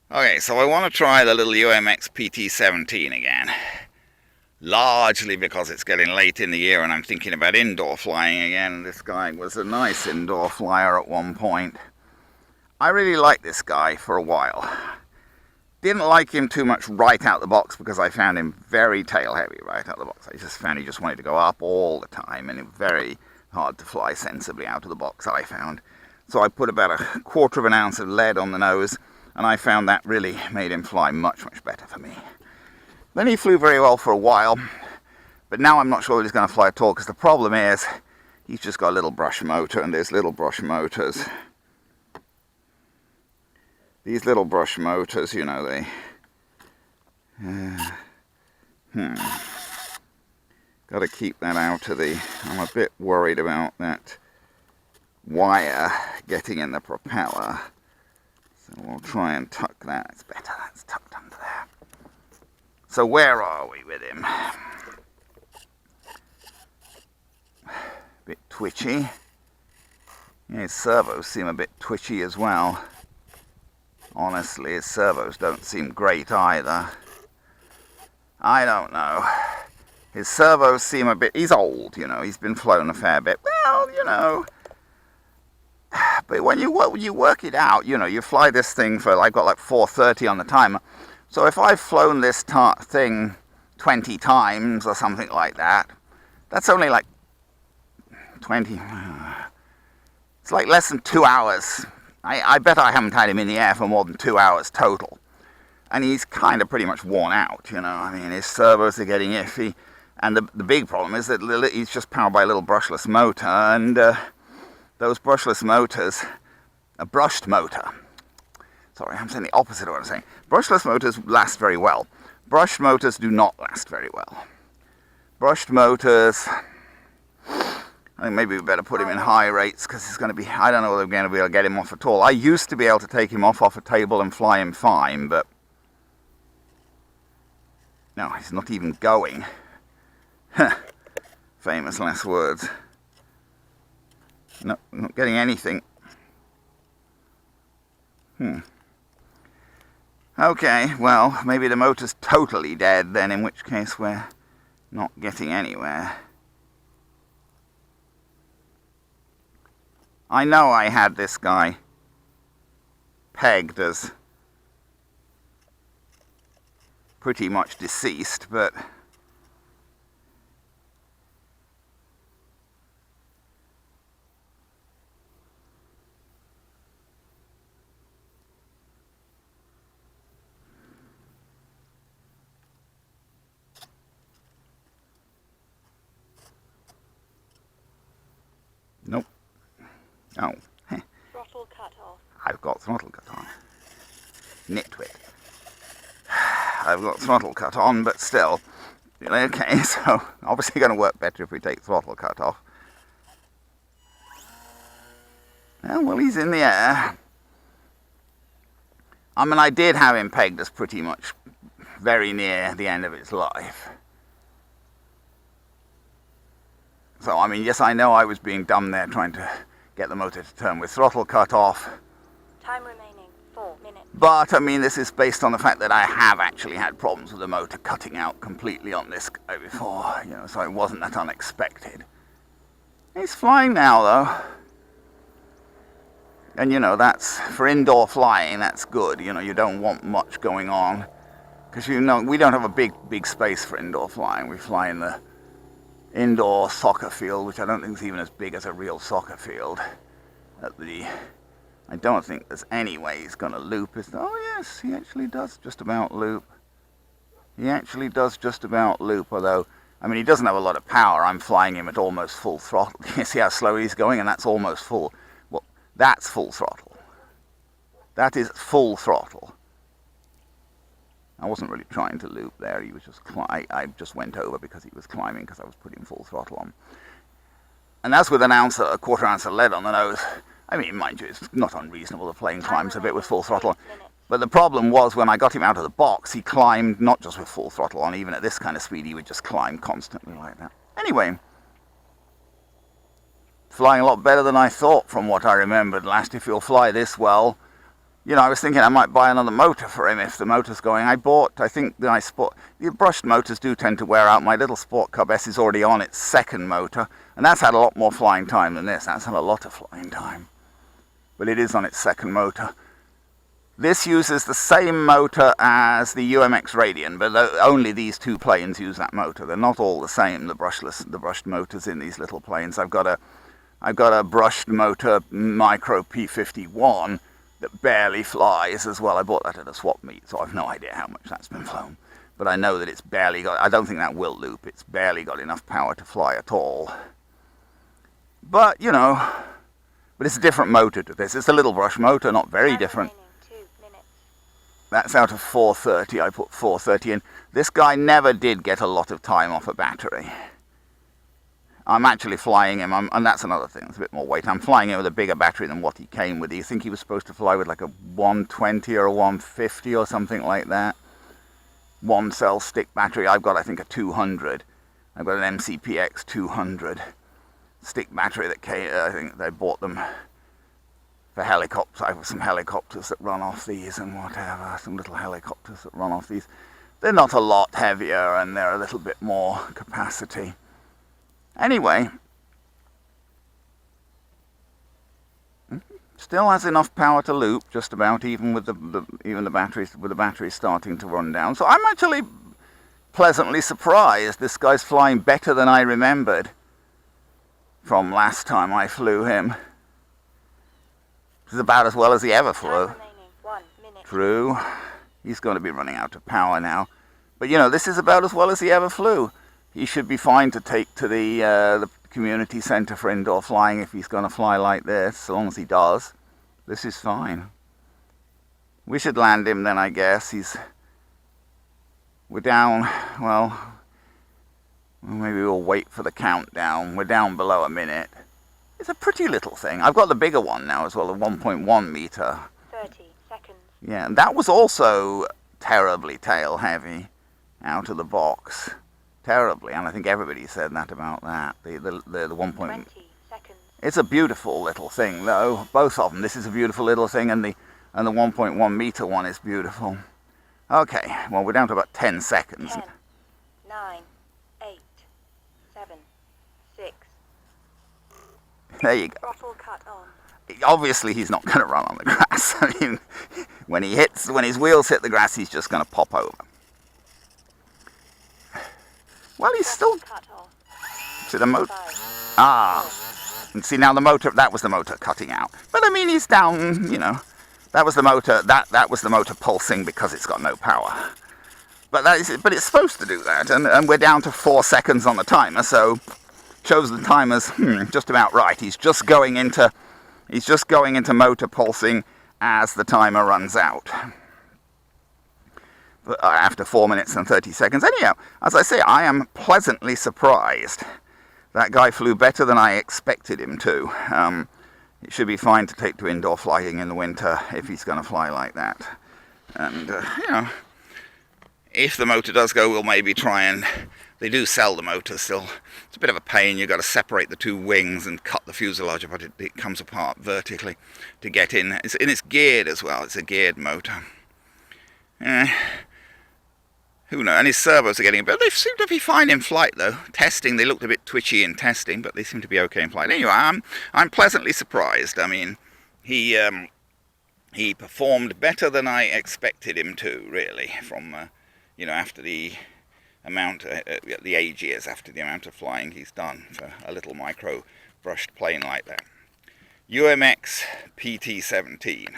Okay, so I want to try the little UMX PT-17 again. Largely because it's getting late in the year and I'm thinking about indoor flying again. This guy was a nice indoor flyer at one point. I really liked this guy for a while. Didn't like him too much right out the box because I found him very tail heavy right out the box. I just found he just wanted to go up all the time and it was very hard to fly sensibly out of the box, I found. So I put about 1/4 of an ounce of lead on the nose, and I found that really made him fly much, much better for me. Then he flew very well for a while, but now I'm not sure that he's going to fly at all, because the problem is he's just got a little brush motor, and there's little brush motors. These little brush motors, you know, they... Got to keep that out of the... I'm a bit worried about that wire getting in the propeller. So we'll try and tuck that. It's better, that's tucked under there. So where are we with him? Bit twitchy. Yeah, his servos seem a bit twitchy as well. Honestly, his servos don't seem great either. I don't know. His servos seem a bit... He's old, you know. He's been flown a fair bit. Well, you know... But when you work it out, you know, you fly this thing for... I've got like 430 on the timer. So if I've flown this thing 20 times or something like that, that's only like 20... It's like less than 2 hours. I bet I haven't had him in the air for more than 2 hours total. And he's kind of pretty much worn out, you know. I mean, his servos are getting iffy. And the big problem is that he's just powered by a little brushless motor. And those brushless motors, a brushed motor. Sorry, I'm saying the opposite of what I'm saying. Brushless motors last very well. Brushed motors do not last very well. Brushed motors... I think maybe we better put him in high rates, because it's going to be... I don't know whether we're going to be able to get him off at all. I used to be able to take him off a table and fly him fine, but... No, he's not even going. Famous last words. No, not getting anything. Okay, well, maybe the motor's totally dead then, in which case we're not getting anywhere. I know I had this guy pegged as pretty much deceased, but nope. Oh. Throttle cut off. I've got throttle cut on. Nitwit. I've got throttle cut on, but still. Okay, so obviously going to work better if we take throttle cut off. Well, he's in the air. I mean, I did have him pegged as pretty much very near the end of its life. So, I mean, yes, I know I was being dumb there trying to get the motor to turn with throttle cut off. Time remaining, 4 minutes. But, I mean, this is based on the fact that I have actually had problems with the motor cutting out completely on this guy before, you know, so it wasn't that unexpected. He's flying now, though. And, you know, that's, for indoor flying, that's good. You know, you don't want much going on. Because, you know, we don't have a big space for indoor flying. We fly in the indoor soccer field, which I don't think is even as big as a real soccer field. I don't think there's any way he's going to loop. Oh yes, he actually does just about loop. He actually does just about loop, although, I mean, he doesn't have a lot of power. I'm flying him at almost full throttle. You see how slow he's going, and that's almost full. Well, that's full throttle. That is full throttle. I wasn't really trying to loop there. He was just I just went over because he was climbing, because I was putting full throttle on. And that's with a 1/4 ounce of lead on the nose. I mean, mind you, it's not unreasonable. The plane climbs a bit with full throttle on. But the problem was, when I got him out of the box, he climbed not just with full throttle on. Even at this kind of speed, he would just climb constantly like that. Anyway, flying a lot better than I thought from what I remembered last. If you'll fly this well, You know, I was thinking I might buy another motor for him if the motor's going. I think the brushed motors do tend to wear out. My little Sport Cub S is already on its second motor, and that's had a lot more flying time than this. That's had a lot of flying time. But it is on its second motor. This uses the same motor as the UMX Radian, but only these two planes use that motor. They're not all the same, the brushed motors in these little planes. I've got a brushed motor Micro P51 that barely flies as well. I bought that at a swap meet, so I've no idea how much that's been flown. But I know that it's barely got, I don't think that will loop, it's barely got enough power to fly at all. But, you know, but it's a different motor to this. It's a little brush motor, not very different. That's out of 430, I put 430 in. This guy never did get a lot of time off a battery. I'm actually flying him, and that's another thing, it's a bit more weight. I'm flying him with a bigger battery than what he came with. You think he was supposed to fly with like a 120 or a 150 or something like that? One cell stick battery. I've got, I think, a 200. I've got an MCPX 200 stick battery that came, I think they bought them for helicopters. I have some helicopters that run off these and whatever, some little helicopters that run off these. They're not a lot heavier and they're a little bit more capacity. Anyway, still has enough power to loop, just about, even with the batteries starting to run down. So I'm actually pleasantly surprised. This guy's flying better than I remembered from last time I flew him. This is about as well as he ever flew. True, he's going to be running out of power now. But you know, this is about as well as he ever flew. He should be fine to take to the community centre for indoor flying if he's going to fly like this, so long as he does. This is fine. We should land him then, I guess. We're down, well, maybe we'll wait for the countdown. We're down below a minute. It's a pretty little thing. I've got the bigger one now as well, the 1.1 metre. 30 seconds. Yeah, and that was also terribly tail heavy out of the box. Terribly, and I think everybody said that about that. The 1. 20 seconds. It's a beautiful little thing, though. Both of them. This is a beautiful little thing, and the 1.1 metre one is beautiful. Okay, well, we're down to about 10 seconds. 10, 9, 8, 7, 6. There you go. Throttle cut on. Obviously, he's not going to run on the grass. I mean, when his wheels hit the grass, he's just going to pop over. Well, he's still. See the motor? And see now the motor. That was the motor cutting out. But I mean, he's down. You know, that was the motor. That was the motor pulsing because it's got no power. But But it's supposed to do that, and we're down to 4 seconds on the timer. So shows the timer's just about right. He's just going into motor pulsing as the timer runs out. After 4 minutes and 30 seconds. Anyhow, as I say, I am pleasantly surprised. That guy flew better than I expected him to. It should be fine to take to indoor flying in the winter if he's going to fly like that. And, you know, if the motor does go, we'll maybe try and... They do sell the motor still. It's a bit of a pain. You've got to separate the two wings and cut the fuselage apart. It comes apart vertically to get in. It's geared as well. It's a geared motor. Who knows? And his servos are getting a bit... They seem to be fine in flight, though. Testing, they looked a bit twitchy in testing, but they seem to be okay in flight. Anyway, I'm pleasantly surprised. I mean, he performed better than I expected him to, really, from, you know, after the amount, the age years, after the amount of flying he's done for a little micro brushed plane like that. UMX PT-17.